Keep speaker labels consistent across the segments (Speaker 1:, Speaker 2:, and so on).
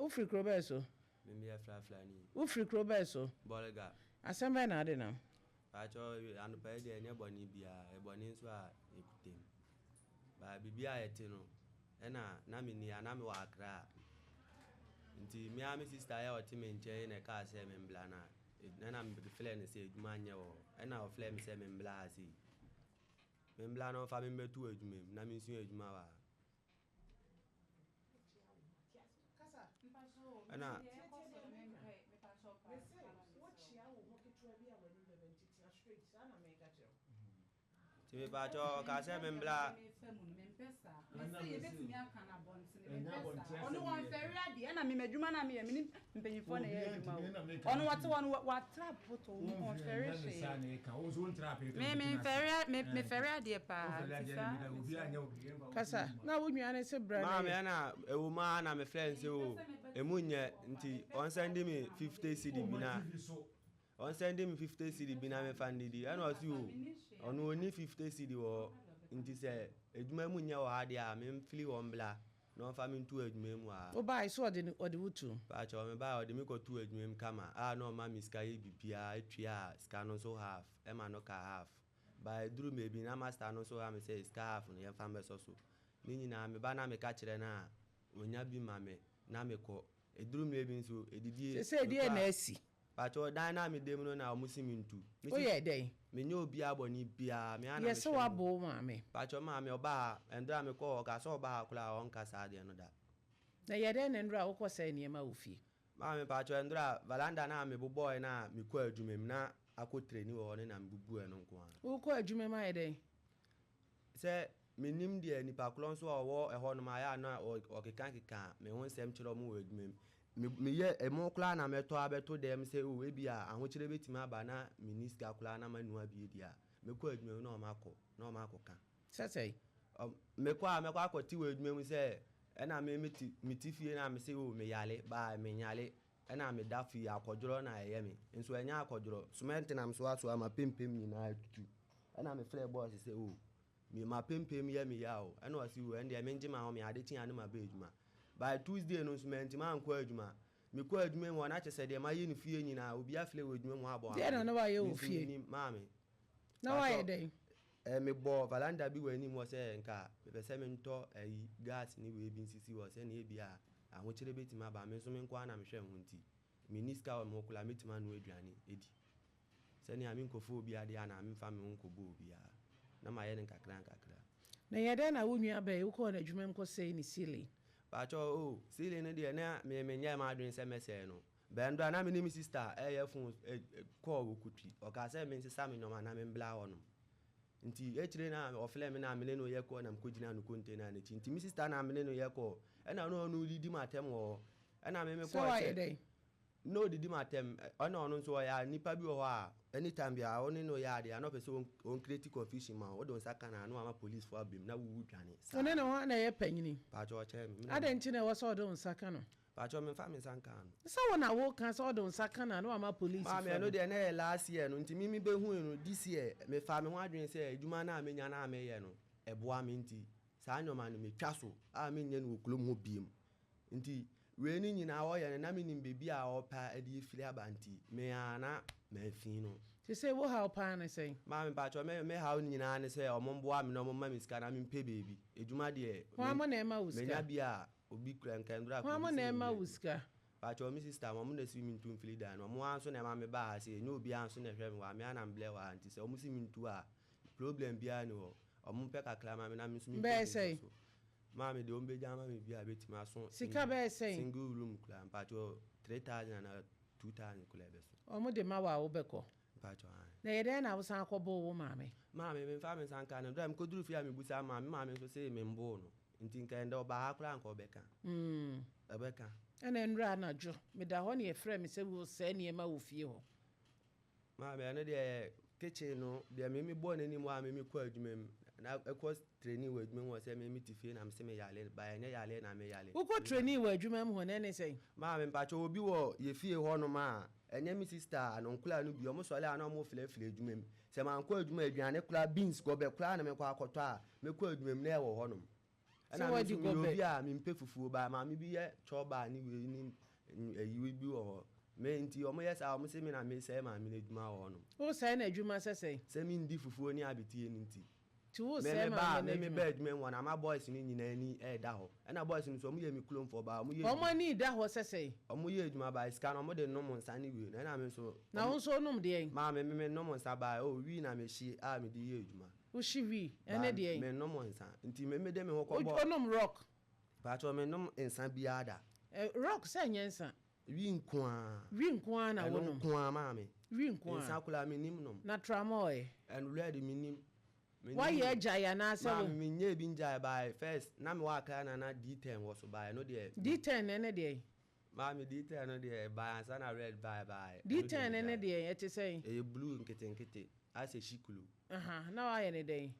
Speaker 1: Ufri Crobeso.
Speaker 2: Maybe a flani.
Speaker 1: Ufri Crobeso.
Speaker 2: Bolga.
Speaker 1: Assemble na de na.
Speaker 2: Pacho and pay the anybody be a boniswa ecutim. By Bibia etino. Ena namini anami wa cra. Nti Miami sister or team in chain a car sem in blana. Then I'm feeling say manyo. And our flame sem in blasi. Memblano family to a jumim. Namis you mawa. Ana Timi pacho ka se membla
Speaker 3: Onu wan ferry ade na me madwuma na me mpanyifo na ye adwuma o onu wate wa trap photo on ferry she me ferry ade pa
Speaker 1: Kasa na wo nua na se bra
Speaker 2: ma me na ewu ma na me friends o emunye nti on send me 50 cedi bina on send me 50 cedi bina me fandidi and was you on only 50 cedi wo nti se edwuma munye wo ade a me mfili wo mbla no fa me ntu edwuma mu a
Speaker 1: o bai so ode wutu
Speaker 2: ba cho me ba ode me ko tu edwuma mu kama a no ma mi sky bibia atwa sky no so half e ma no ka half by duru me bi na master no so am say sky half no ye fa me so ni nyina me ba na me ka kire na onya bi ma me na me ko eduru me bi nso edidi
Speaker 1: se die na asi
Speaker 2: pacho dan na me dem no na omusimintu
Speaker 1: o ye den
Speaker 2: me nye obi aboni bia me ana
Speaker 1: me yes wa bo ma me
Speaker 2: pacho ma me oba endra me ko ka so oba kula on kasa de no da
Speaker 1: na ye den endra wo ko sai niema ofi
Speaker 2: ma me pacho endra valanda na me bo boy na me ko adwumem na akotreni wo ne na me bubu eno nko an
Speaker 1: wo ko adwumem ma ye den
Speaker 2: se menim de nipa klon so owo eho no ma ya na okeka me ho nsem kire mo wo adwumem me ye emo kla na meto abeto dem se o we bia ahokyere betima aba na minister kla na manu abi dia me ko adwumem na o mako ka
Speaker 1: sesei
Speaker 2: me ko akoti wo adwumem se ena me meti fie na me se o me yale ba me nyale ena me dafi akodjoro na eye me nso enya akodjoro cement na mso aso ama pempem nyina atutu ena me flare boss se o me ma pempem ye me ya o ena wasi o ende me ngima ho me ade tia na ma ba adwuma by Tuesday no cement man ko adwuma me ko adwuma mo na chese de ma ye ni fie nyina obi afle wo adwuma mo abo
Speaker 1: de na wa ye o fie
Speaker 2: maame
Speaker 1: na wa ye den
Speaker 2: me bo valanda bi wani mo se nka me pese me nto gas ni we bi nsisi wo se na e bia ahokyere betima ba me so me nko ana me hwe ho nti minister mo kula metima no aduane edi se ni ami nkofo obi ade ana me fa me nko bo obi a na ma ye nkakra
Speaker 1: na ye den na wo nua ba e ko na adwuma nko sei ni sile
Speaker 2: pacho o sile ne de na me nya ma adwen se mese no bendo na me ni mi sister eye fun call wo kutwi o ka se me nsesa me nyoma na me mbla ho no nti echire na ofle me na me no ye ko na mkojina no container na nti mi sister na me no ye ko e na no didi matem wo e na me ko che no didi matem ona ono nso ya nipa bi wo a anytime bia oni no ya de na pese on create confusion ma o don saka na no ama police for abim na wu dwane
Speaker 1: so ne no na ye panyini
Speaker 2: pacho che me
Speaker 1: adanti na wo so don saka no
Speaker 2: pacho me fa me sanka no
Speaker 1: so wona wo kan so don saka na no ama police
Speaker 2: ma me no de na last year no nti mi be hu no this year me fa me ho adwen se adwuma na me nya na me ye no eboa me nti sa anyoma no me twaso a me nya no okulom ho biem nti we ni nyina wo ye na me nim bebi a opa ade firi abanti me ana me fin no
Speaker 1: se say wo how pa na say
Speaker 2: ma me pacho me how nyina ne say omomboa me no momma me sika na me pe bebi adwuma de
Speaker 1: wa mo na ema uska
Speaker 2: me nya bia obi kura nkandra
Speaker 1: wa mo na ema uska
Speaker 2: pacho mi sister mo na si mi ntu mfili dan no mo anso na ma me ba se nya obi anso na hwe me wa me ana mble wa anti se o mu si mi ntu a problem bia ni wo o mu pe kakla ma me na me so mi
Speaker 1: be say
Speaker 2: ma me de o mbe jama me bia betima so
Speaker 1: sika be say
Speaker 2: single room kula pacho 3000 na 2000 kula be so
Speaker 1: o mu de ma wa wo be ko
Speaker 2: pacho
Speaker 1: na ye den na wo san akobo wo ma me
Speaker 2: me fa me san kan na do me ko duru fi am busa ma me so say me mbo no nti nka enda oba ha kula nka obeka obeka
Speaker 1: ena nra na jo me da ho na ye frɛ me se wo se ne ma wo fie ho
Speaker 2: ma me na de kitchen no de me bo na ni mo a me ko adwumem na ekos training wo adwumem wo se me tifie na me se me yale ba enya yale na me yale
Speaker 1: wo ko training wo adwumem ho na ne sei
Speaker 2: ma me pacho obi wo ye fie ho no ma enya mi sister anonkula no bi o mo sole ana mo file adwumem se man ko adwuma aduane kula beans go be kula na me ko akoto a me ko adwumem na e wo ho no ɛna me so obi a me mpe fufuo ba ma me bi ye choba ni we ni ayi bi wo me nti omo yes a omo se me na me se ma me na adwuma wo no
Speaker 1: wo se na adwuma sese
Speaker 2: se me ndi fufuo ni abetie ni nti
Speaker 1: ti wo se ma
Speaker 2: me ba adwuma won na ma boys ni nyina ni da ho ɛna boys ni so omo ye me clone for ba omo ye
Speaker 1: omo ni da ho sese
Speaker 2: omo ye adwuma ba iska no omo de no mo nsa ni we na me so
Speaker 1: na wo so nom de
Speaker 2: ma me no mo nsa ba o wi na me hyi a me de ye adwuma
Speaker 1: wo hyi wi ene de
Speaker 2: me no mo nsa nti me de me ho ko bo
Speaker 1: onom rock
Speaker 2: ba to me no nsa bia da
Speaker 1: rock se nyensa
Speaker 2: wi nkoa
Speaker 1: na wo nom
Speaker 2: nkoa ma me
Speaker 1: wi nkoa
Speaker 2: nsa kula me nim nom
Speaker 1: na tramoy
Speaker 2: and ready me nim
Speaker 1: why ye agya ya na se wo
Speaker 2: me nye bi njai by first na me wa kra na D10 wo so by no de
Speaker 1: D10 ene de
Speaker 2: ma me D10 no de by ansa na red by
Speaker 1: D10 ene de e te say
Speaker 2: e blue nkete ase shikulu
Speaker 1: na wa ye ne de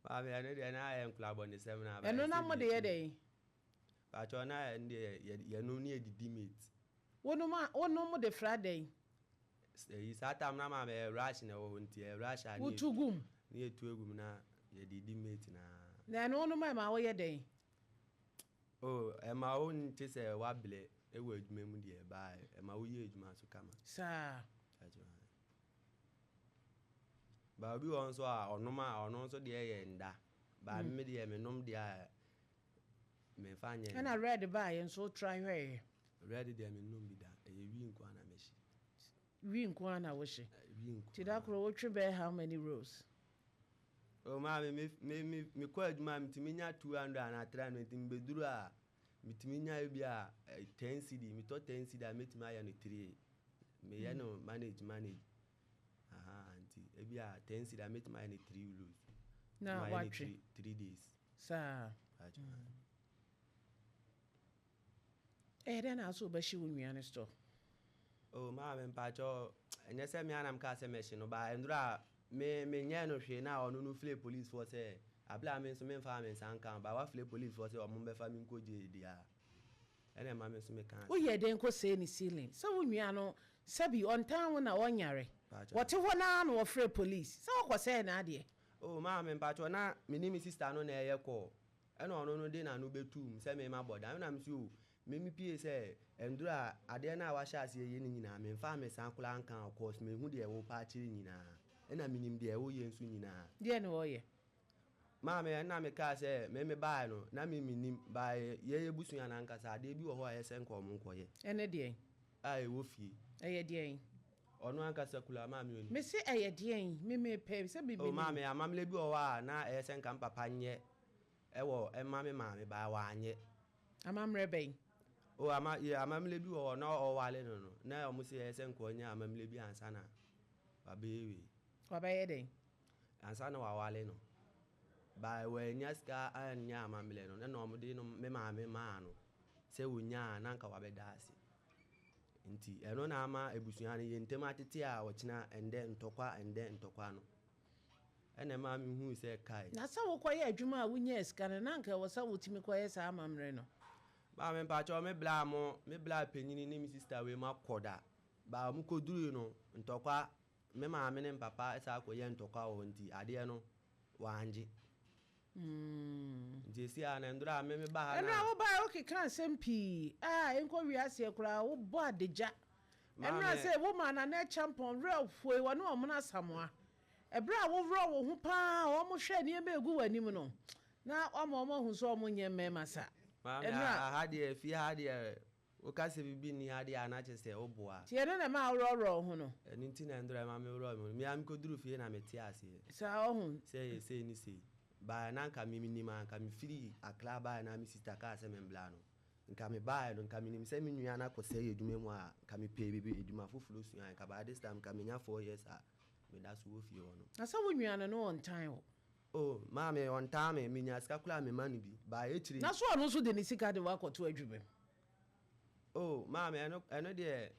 Speaker 2: ma me ene de na I am club on the seminar
Speaker 1: ba eno na mo de ye de
Speaker 2: ba cho na ende ye no ni edidi mate
Speaker 1: wono mo de Friday
Speaker 2: yi satam na ma me rush na wo nti rush ani
Speaker 1: utugum
Speaker 2: ni etu egum na ye didi mate
Speaker 1: na no no ma wo ye de
Speaker 2: e ma wo nti se wa ble e wo adwuma mu de ba e ma wo ye adwuma so kama
Speaker 1: sa
Speaker 2: ba bi won so a ono so de ye nda ba me de me nom de a me fanye
Speaker 1: na red ba ye so try hwe
Speaker 2: red de me nom bi da e wi nko na me shi
Speaker 1: wi nko na wo shi ti da kro wo twe be how many rows
Speaker 2: o ma me ko adwuma mitimi nya 200 na 300 mbeduru a mitimi nya bi a 10 cd mi to 10 cd a mitimi aya no 3 me ye no manage anti e bi a 10 cd a mitimi aya no 3 rows
Speaker 1: na watch
Speaker 2: 3 days
Speaker 1: sa then also be shi wonua ne store
Speaker 2: o ma me mpacho enye se me anam ka se me shi no ba endura me nya no hwe na onu no fle police force abla me so me fa me sankan ba wa fle police force o mo be fa me nkoje dia ene ma me so me kan
Speaker 1: wo ye den ko se ni ceiling so wonua no sabi on town na wonyare wote ho na no fle police so ko se na ade
Speaker 2: o ma me mpacho na me ni mi sister no na eye ko ene onu no de na no betum se me ma boda na me si o me pie se endura ade na wa sha ase ye ni nyina me fa me sankula ankan of course me hu de wo pa chiri nyina ena minim de wo ye nsu nyina
Speaker 1: de na wo ye
Speaker 2: ma me na me ka se me ba no na me minim ba ye busu ya na nkasa ade bi wo ho aye se nko mo nko ye
Speaker 1: ene de
Speaker 2: ai wo fie
Speaker 1: eye de
Speaker 2: onu ankasa kula ma me oni
Speaker 1: me se eye de me pe se bi
Speaker 2: o ma me amamle bi wo wa na aye se nka papa nye ewo ma me ba wa anye
Speaker 1: amamre be
Speaker 2: o amamle bi wo na o wale no na o mu se aye se nko nya amamle bi ansa na ba bewe
Speaker 1: wa ba ye de
Speaker 2: ansa na wa wale no ba we nya ska anya amamle no na no mo de no me ma no se wonya na nka wa be daase nti eno na ama ebusuan ye ntem atete a wochina ende ntokwa no ene ma me hu se kai
Speaker 1: na sa wo koye adwuma a wonya ska na nka wo sa wotimi koye sa amamre no
Speaker 2: ba me pa cho me bla penyini ni mi sister we ma koda ba mu koduru no ntokwa me ma me ne papa sa koye ntokwa wo nti ade no wanje Jesi ana ndura me ba ha
Speaker 1: na wo ba o kika sempi enko wiase kura wo bo adeja enra se wo ma na champion real foi wo no mo na samoa ebra wo ro wo hu pa o mo hwe ne be egu wanim no na o mo hu so o mo nye mema sa
Speaker 2: enra ha de fi ha de o ka se bibi ni ha de ana che se o boa
Speaker 1: ti ene na ma ro hu no
Speaker 2: eni nti na ndura ma me ro mi am ko duru fi na me ti ase
Speaker 1: sa o hu
Speaker 2: se ni se ba na nka mi ma nka mi firi akla ba na mi sister ka se me mbla no nka me ba no nka mi nim se mi nua na ko se eduma mu a nka mi pe bebe eduma foforo su an ka ba this time nka me nya 4 years a me da so ofie ho no
Speaker 1: asa wo nua no on time
Speaker 2: oh ma me on time me nya ska kula me ma no bi ba e chiri
Speaker 1: na so ono so de ni sika de wa koto adwube
Speaker 2: oh ma me eno de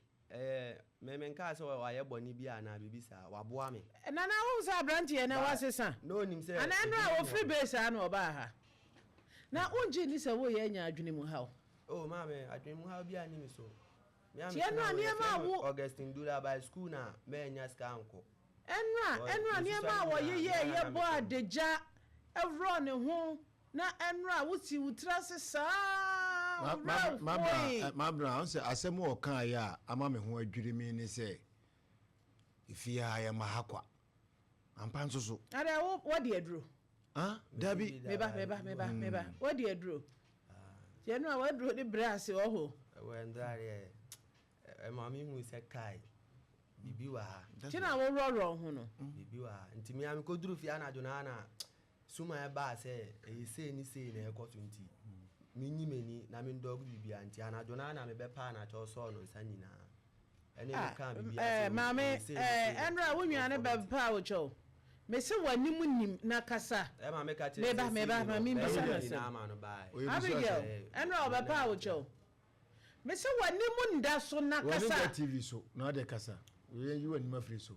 Speaker 2: me nka se wa ye boni bi ana bibisa wa boa me
Speaker 1: na wo sa brantie na wasesa
Speaker 2: no nim se
Speaker 1: ana nra wo free base ana oba ha na unji ni se wo ye nya adwene mu ha
Speaker 2: oh ma me adwene mu ha bi ani mi so me am
Speaker 1: na wo
Speaker 2: Augustine Dula by school na me nya ska anko
Speaker 1: enra ni ma wo ye bo adeja evro ne ho na enra wuti wutrase sa
Speaker 4: ma bra on say asem o kan ya ama me ho adwiri mi ni say ifia ya mahakwa ampa nso so
Speaker 1: ada wo de aduro
Speaker 4: dabi
Speaker 1: meba wo de aduro je no wa aduro de brass wo ho
Speaker 2: we ndare ma mi hu se kai bibi wa ha
Speaker 1: kina wo roro ho no
Speaker 2: bibi wa ha ntimi am ko duru fi anajo na suma e ba se e se ni se na e ko 20 minyi meni na mi dog bibi anti anajo na me be pa na cho so no nsa nyina ene me ka bibi
Speaker 1: mame enra wo nwane be pa wo cho me se wani munim na kasa
Speaker 2: ma me ka che
Speaker 1: meba ma mi bisa
Speaker 2: na ma no bai
Speaker 1: Abigail enra be pa wo cho me se wani mu nda so na kasa
Speaker 4: wani TV so na de kasa we yi wani mafri so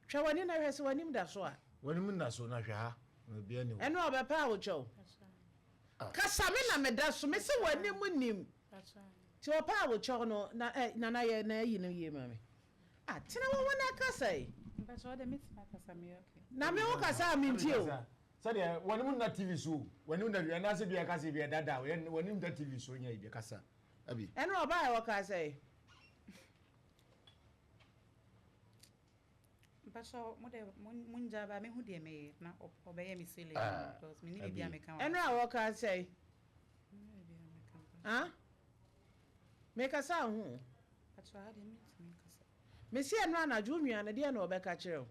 Speaker 1: twa wani na hwese wani mu da so a
Speaker 4: wani mu nda so na hwa ha bia ni
Speaker 1: enra be pa wo cho kasa me na me da so me se wani munim ti o pa wo cho no na ye na yi no ye mame tina wo na kasa yi
Speaker 3: but so de meet my kasa me okay
Speaker 1: na me wo kasa mi nti o
Speaker 4: sade wani mu na TV so wani mu na na se bia kasa bia dada wani mu na TV so nya bia kasa abi
Speaker 1: enra ba e wo kasa yi
Speaker 3: but so mo de munja ba me hu de me na obeye mi sele because me ni bia me kan
Speaker 1: enra wo kasa yi me kasa hu
Speaker 3: but so how de meet me kasa
Speaker 1: me si enra na ju nua na de na obeka kire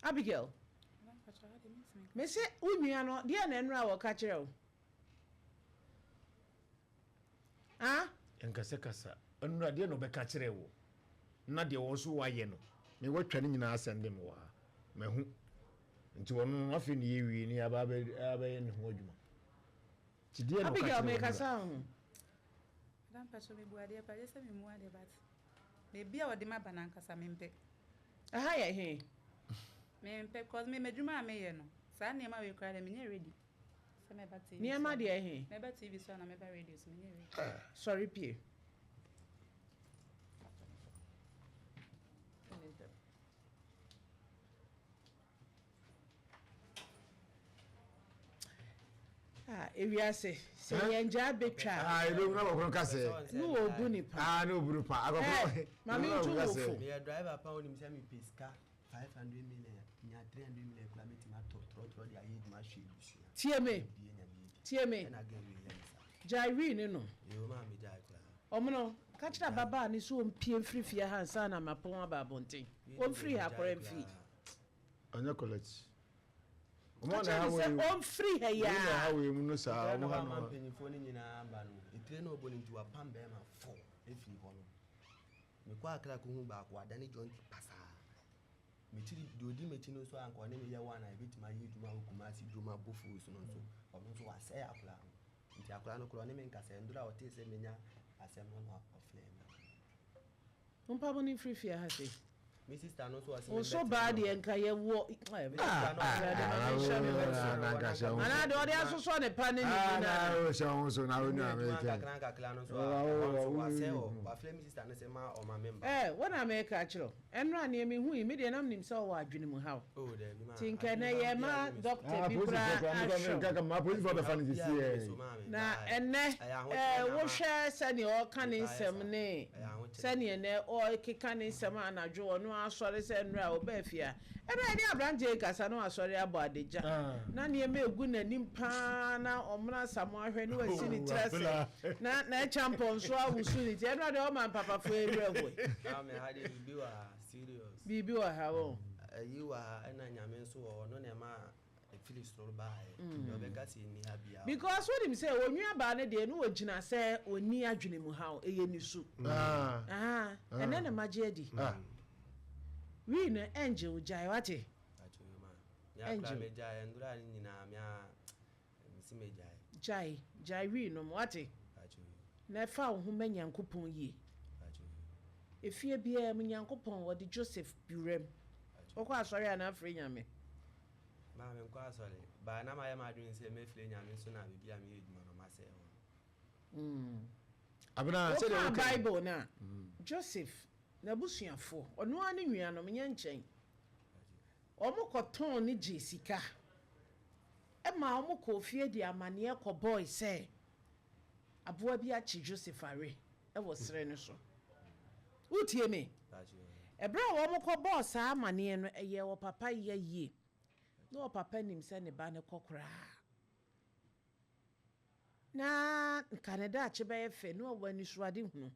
Speaker 1: Abigail
Speaker 3: but so how de meet me
Speaker 1: me si unua no de na enra wo ka kire
Speaker 4: enkase kasa anu ade no beka kire wo na de wo so waye no me watwa ni nyina asende me wa mahu nti wono afi ni yewi ni aba ne ho adwuma ti de no
Speaker 1: Abigail me kasa hu
Speaker 3: dan pa so me buade pa yesa me muade but me bia wo de ma banan kasa me mpe
Speaker 1: aha ye he
Speaker 3: me mpe cause me medwuma me ye no sa ne ma we kra de me nye ready se me ba TV
Speaker 1: ni ama de he
Speaker 3: me ba TV so na me ba radio so me nye ready
Speaker 1: sorry pie ewiase se yenja betwa
Speaker 4: ebe na bokro kase
Speaker 1: no obu ni pa
Speaker 4: no obu pa agofo
Speaker 1: mami ntu
Speaker 2: me driver pa oni mse mi pesca 500 million nya 300 million kula meti ma tro dia yi ma hwe busia
Speaker 1: tie me
Speaker 2: na ga wi lensa
Speaker 1: Jairi ni no
Speaker 2: yo ma mi jai kula
Speaker 1: omono ka kira baba ni so mpie mfirifia hansa na mapon ababonten o mfiri akora mfi
Speaker 4: anya college
Speaker 1: Omona hawe free he ya
Speaker 4: omona hawe mu no sa
Speaker 2: mo ha no mpanyifo ni nyina ba no etire na oboni nti wa pam be ma 4 efiri ho no me kwa akra ko hu ba ko adane joint pasa me tiri dodi me tino so anko ne me ye wa na ebitima yi duma hukuma si duma bofu so no so ono so wa se akra nti akra no kro ne me nkasa ndura o te se menya asem no no aflame
Speaker 1: umpa boni free fia ha se
Speaker 2: my sister no so
Speaker 1: o so bad ye nka ye wo ana de odi asoso ne pa ne ni na
Speaker 4: o so na onu America
Speaker 2: kakra no so wa se o wa flame sister no se ma o ma member
Speaker 1: wona America chiro enra ne me hu me de nam nim se o wa adwene mu ha
Speaker 2: o de bi ma
Speaker 1: tinka na ye ma doctor bi bra
Speaker 4: kaka ma police for the fan this
Speaker 1: na enne wo hwe se ne o kan nsem ne se ne ne o keka ne nsem anadwo no asori se nra obafia ena ni abranje kasa no asori abo adeja na ne me egu na nimpa na omra samo ahwe ne wasi ni trese na champion so awusu ni ti ena de o man papa fo ewrewe
Speaker 2: me hade biwa serious
Speaker 1: bibi wa ha wo
Speaker 2: yiwa ena nyame so wo no ne ma feel story by do be kasi ni ha bia
Speaker 1: because what him say onwa ba ne de no ogina se oni adwene mu ha eye ni su ene ne maje adi we na angel jai wate
Speaker 2: angel me jai ndura ni na mia misi me
Speaker 1: jai we no wate na fa wo ho manyankopon yi efie bia manyankopon wo de Joseph Burem okwa asori ana afre nyame
Speaker 2: ma me kwa asori ba na ma ya ma dwin se me fle nyame so na bibia me eduma no ma se ho
Speaker 4: abena se
Speaker 1: the Bible na Joseph na busuafo ono ani nuanom nye nkyɛn omo kɔtɔn ne gye sika ma omo kɔ ofie di amane kɔ boy sɛ aboa bi akyi Joseph are wɔ sere ne so utie me ebra omo kɔ boss amane no ɛyɛ wɔ papa yie no papa nim sɛ ne ba ne kɔkora na Canada achebe efe no wani suade hunu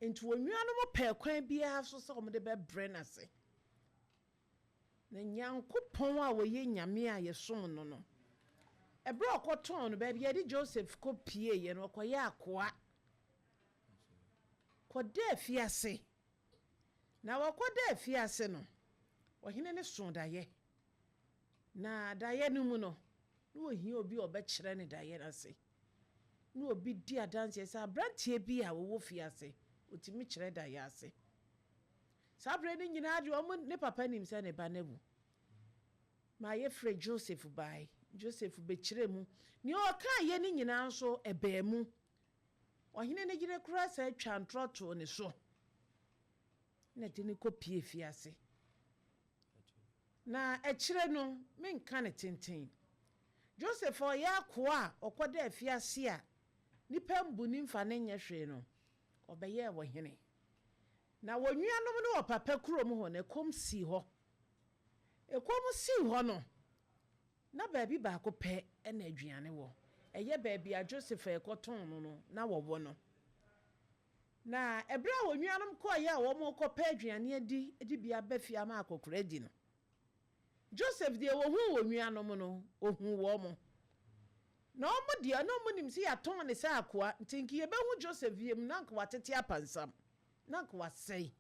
Speaker 1: enti onwuano mo pɛ kwan bia so sɛ ɔmo de bɛ brɛ na se na Nyankopɔn a wɔyɛ nyame a yɛsom no no ɛbrɛ ɔkɔtɔn no baabi yɛde Joseph kɔ pie yɛ no ɔkɔyɛ akoa kɔda afiase na wɔkɔda afiase no ɔhene ne so daeɛ na daeɛ no mu no no ohia obi obɛkyerɛ ne daeɛ na se no obi di adanse sɛ abrantie bi a wɔwɔ fiase otimi kyerɛ daeɛ ase sabre ne nyina de ɔmo ne papa nim sɛ ne ba na bu ma ye frɛ Joseph bai Joseph bekyerɛ mu ne ɔka ye ne nyina nso ɛbaa mu ɔhene ne gire kura sɛ atwa ntrɔto ne so na de ne kopie fiase na ɛkyerɛ no menka ne tenten Joseph ɔyɛ akoa ɔkɔda afiase a nipa mbu ni mfa ne nyɛ hwee no ɔbɛyɛ wɔ hene na wɔnnuanom no wɔ papa kurom hɔ na ekom si hɔ no na baabi baako pɛ na aduane wɔ ɛyɛ baabi a Joseph ɛkɔtɔn no na wɔwɔ no na ɛbra wɔnnuanom kɔyɛ a wɔn kɔpɛ aduane adi bia bafia ma akɔkora di no Joseph de wɔhu wɔnnuanom no ohu wɔ mo na ɔmo de na ɔmo nim sɛ yɛatɔn ne sɛ akoa ntinki yɛbɛhu Joseph yɛm na nka watete apansam na nka wasɛe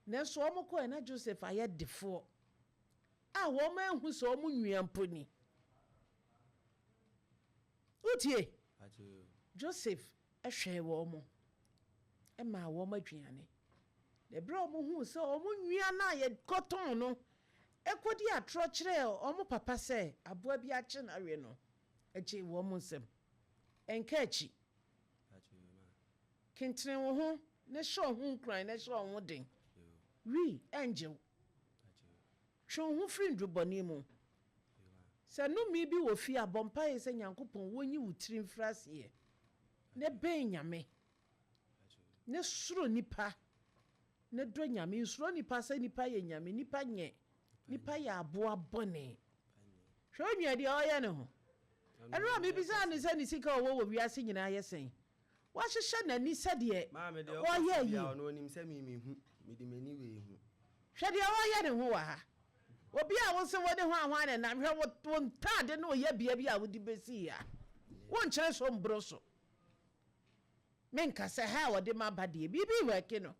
Speaker 1: na so ɔmo kɔɛ na Joseph ayɛ defoɔ a wɔn ahu sɛ ɔmo nnuamponi utie Joseph ɛhwɛ wɔn mo ɛma wɔn aduane na bere ɔmo hu sɛ ɔmo nnua na yɛ kɔtɔn no ekodi atro kyerɛ ɔmo papa sɛ aboa bi akye na we no akyi wɔ mo nsɛm enka akyi kentene wo ho ne hwɛ ho nkran ne hwɛ ho den wi angel hwɛ ho firi ndubɔne mu sɛ no mi bi wɔ fi abɔmpa yɛ sɛ Nyankopɔn wonyi wutiri mfraseɛ ne bɛn nyame ne suro nipa ne do nyame suro nipa sɛ nipa yɛ nyame nipa nyɛ nipa yɛ aboa bɔne hwɛ onua deɛ ɔyɛ ne ho ɛno a mebisa ne sɛ ne sika ɔwɔ wɔ wiase nyinaa yɛ sɛn wahyehyɛ n'ani sɛdeɛ ɔyɛ yi hwɛ deɛ ɔyɛ ne ho wɔ ha obi a wo sɛ wɔde ho ahwan ne nam hwɛ wo ntaade ne ɔyɛ bia bi a wodi bɛsi ya wonkyerɛ so mboro so menka sɛ ha wɔde ma ba deɛ bibi wɔ no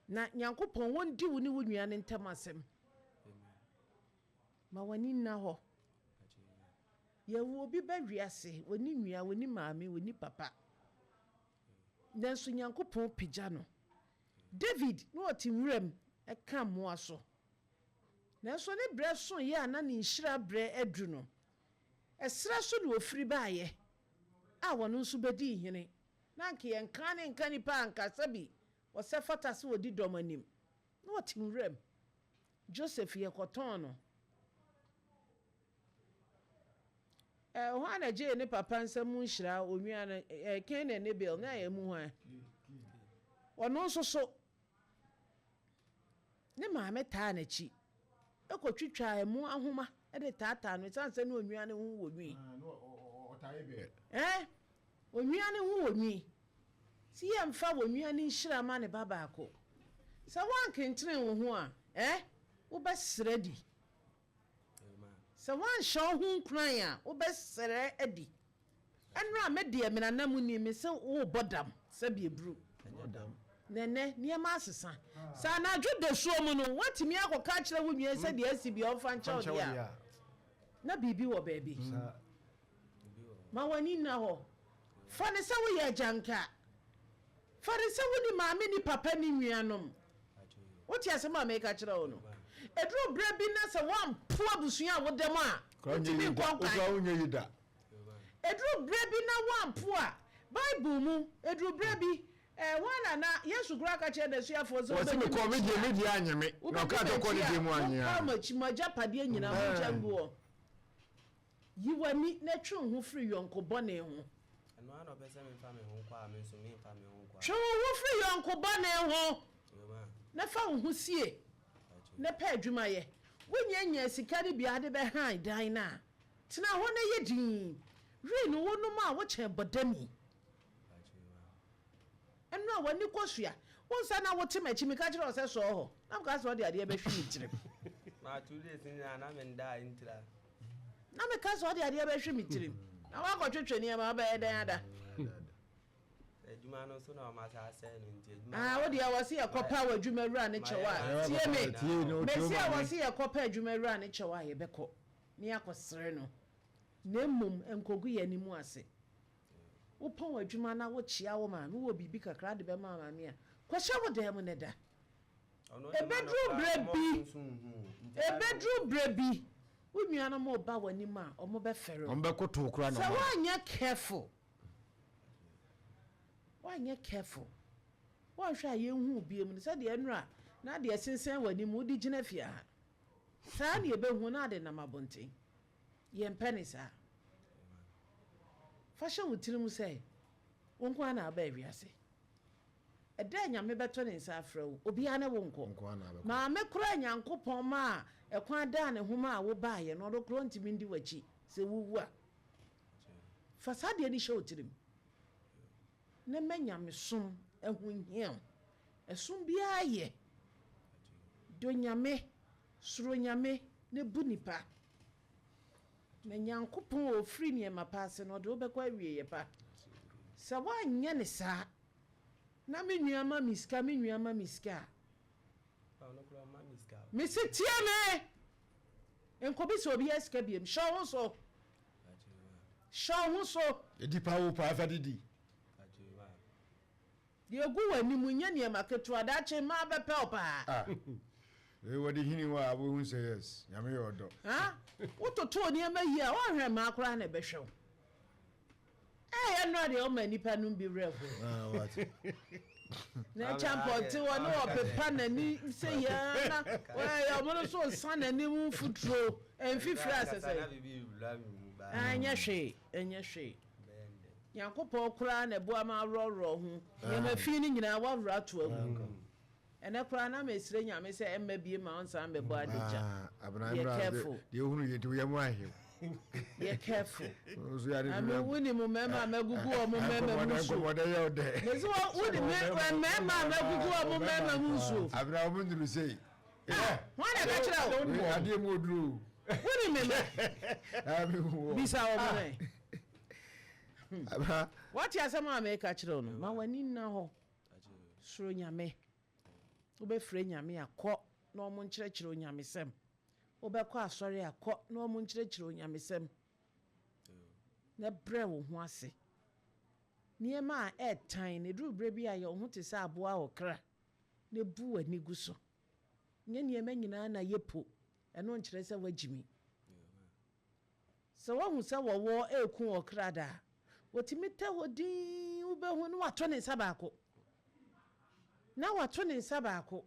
Speaker 1: na Nyankopɔn wondi wo ne wo nua ne ntam asɛm ma wani nna hɔ yɛwo obi ba wiase wani nua wani maame wani papa nanso Nyankopɔn pagya no David no otimwuram ɛka mmoa so nanso ne brɛ so yɛ ana ne nhyira brɛ adu no ɛsra so ne ofiri baayɛ a wɔno nso bɛdi hene na nka yɛnka ne nka nipa ankasa bi wɔsɛ fata sɛ wɔdi dɔm anim na wɔtimwuram Joseph yɛkɔtɔn no hɔ ana gye ne papa nsɛm nhyira onwua no ken ne Nebel na yɛ mu hɔ ɔno nso so ne maame taa n'akyi ɛkɔtwitwa emu ahoma ɛde taataa no sanse ne onwua ne ho wɔ nwi onwua ne ho wɔ nwi si yɛ mfa wɔ nwua ne nhyira ma ne babaako sɛ wankentene wo ho a wobɛsrɛ di sɛ wanhyɛ wo ho nkran a wobɛsrɛ adi ɛno a mede menanam ni me sɛ wobɔ dam sɛ bieburu nene niema asesa sa na adwo de so mu no watimi akɔka kyerɛ wo nwie sɛ de asi bi ɔfa nkyɛw dia na bibi wɔ baabi ma wani na hɔ fa ne sɛ wo yɛ janka fa ne sɛ wo ni maame ni papa ni nnuanom wote asɛm a meka kyerɛ wo no eduro bra bi na sɛ wampo abusua a wodam a wotimi nkɔnkan eduro bra bi na wampo a Bible mu eduro bra bi wana na yesu kura ka che da suafo so
Speaker 4: wasi me ko media anyeme no ka to ko ni mu anya
Speaker 1: ka ma chimaja pade nyina mo jango yiwani na twe ho free yonko bone ho
Speaker 2: eno ana pese me fa me ho kwa me so me fa me ho kwa
Speaker 1: twe ho free yonko bone ho na fa ho sie na pa adwuma ye wonyanya sika de bia de be han dan na tena ho na ye din ri no wono ma wo che bodami enno wani kosua wonsa na wote machi mi ka kire o se so ho na ka so de ade be hwi mitire
Speaker 2: ma 2 days ni na me nda intira
Speaker 1: na me ka so de ade be hwi mitire na wa ko twetwe ni ma ba e dan ada
Speaker 2: adwuma no so na ma sa se no nti adwuma
Speaker 1: wo de awase ye kopa wa adwuma wura ne chewa tie me me si awase ye kopa adwuma wura ne chewa ye beko ni akosere no na mmom enkogu ye ni mu ase wo pon adwuma na wo chia wo ma no wo bibi kakra de be ma ma me a kwahye wo dem ne da e bedru brebi wo nua na mo ba wani ma o mo be fere
Speaker 4: on be koto kura na
Speaker 1: so wanya careful wan hwa ye hu biem ne se de enura na de sensen wani mu di gina fia saa ne be hu na de na mabonten ye mpenisa fashion wutirim say wonko na aba awiase eda nyame beto ne nsa afrawo obi ana wonko ma me kura nyankopon ma ekwan da ne homa a wo baaye no do kro ntimi ndi wachi se wuwu a fasade ni show tirim ne manyame som ehunhiem esum bia ye do nyame suro nyame ne bunipa na nyankopon ofri ne mapase no do bekwa wieye pa sa wanye ne sa na menuama miska misitia me enkobi so obi eska biem show so
Speaker 4: edipa wo pa afadidi
Speaker 1: de ogu wani munye ne maketu adache ma bepe opa
Speaker 4: wadi hini wa wo hu say yes nyame yodo
Speaker 1: wototo ne ma yi a wo hwe ma akora na behwe ya no de o ma nipa no bi refu
Speaker 4: what
Speaker 1: na champion ti won o pepa na ni say ya na wa mo so san na ni mu futuro enfifiri asese anya hwe yakopɔ kura na bua ma rɔrɔ hu ya ma fi ni nyina wa wura to agu ene kura na ma sire nyame se emma bie ma onsa me bo adeja be careful
Speaker 4: de ohunu yetu ya mu ahe
Speaker 1: be careful
Speaker 4: so ya de
Speaker 1: na woni mu mema magugu o mu mema musu
Speaker 4: mo de yo de
Speaker 1: mezo woni mema magugu o mu mema musu
Speaker 4: abra o mundu sei
Speaker 1: wona ka kira
Speaker 4: o ade mu oduru
Speaker 1: woni mema bisa o mu what ya sama make a kira no ma wani na ho suro nyame obefre nyame akọ na omo nkyerechire onyamesem obekọ asori akọ na omo nkyerechire onyamesem na bre wo ho ase niema a etan ne duru bre bi aye wo ho te se aboa okra na bu wani gu so nye niema nyina na yepo eno nkyere se wagimi so wo hu se wo ekun okra da wotimita hodin ubehu no wato ne sabako na wato ne sabako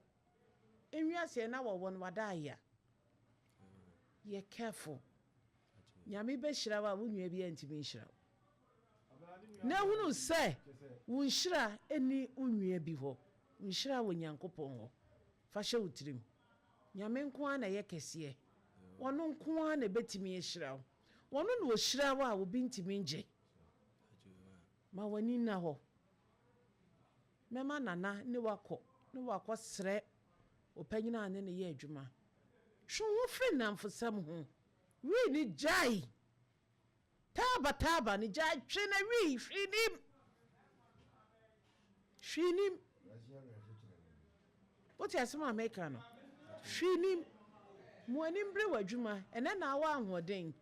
Speaker 1: enwiase na wo won wadaya ye careful nyame be hira wa wonua bi antimi hira na hunu se wo hira eni onua bi ho wo hira wo nyankopon ho fa hye wutirim nyame nko ana ye kese wono nko ana betimi hira wono no wo hira wa wo bi ntimi nje ma wani na ho mema nana ne wakọ sere opanyina ane ne ye adwuma hwo wo fri namfosam ho wi ni jai taba ni jai hwe na wi hwinim what ya sama America no hwinim mo anim bre wadwuma ene na awa ahoden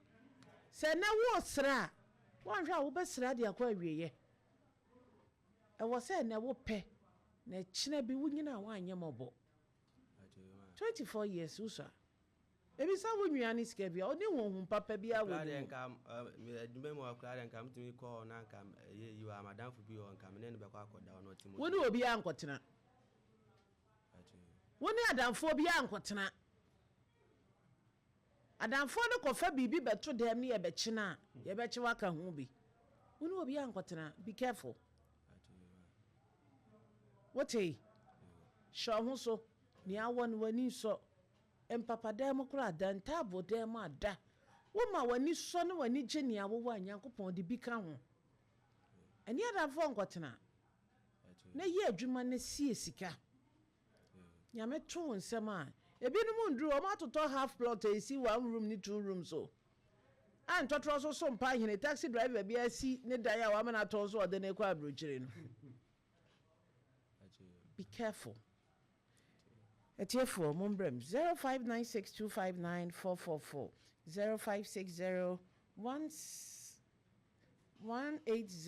Speaker 1: se na wo sere wan hwa wo besra de akwa wieye e wo se na wo pe na china bi wunyina wa anyemobo 24 years usa ebi sa wo nua ni sika bia oni honhom papa bia wo
Speaker 2: ni nka adwuma mu akra nka mtumi call na nka yi wa madam fu bi o nka me ne be kwa akoda ono timo
Speaker 1: woni obi ankotena woni adamfo obi ankotena adamfo no kofa bibi beto dem ne ye bekina ye bechi waka ho bi woni obi ankotena be careful what show ho so ni awon wani so empapa dem kura dan tabo dem ada wo ma wani so ne wani gye ne awo wa nyankopon de bi ka ho eni adamfo ankotena na ye adwuma ne sie sika nyame to nsem a ebinom nduru o ma toto half plot e si 1 room ni 2 rooms so an totoro so mpa hene taxi driver bia si ne dan ya wa ma na to so ode ne kwa abrochire no be careful etiefo mombrem 0596259444 0560 180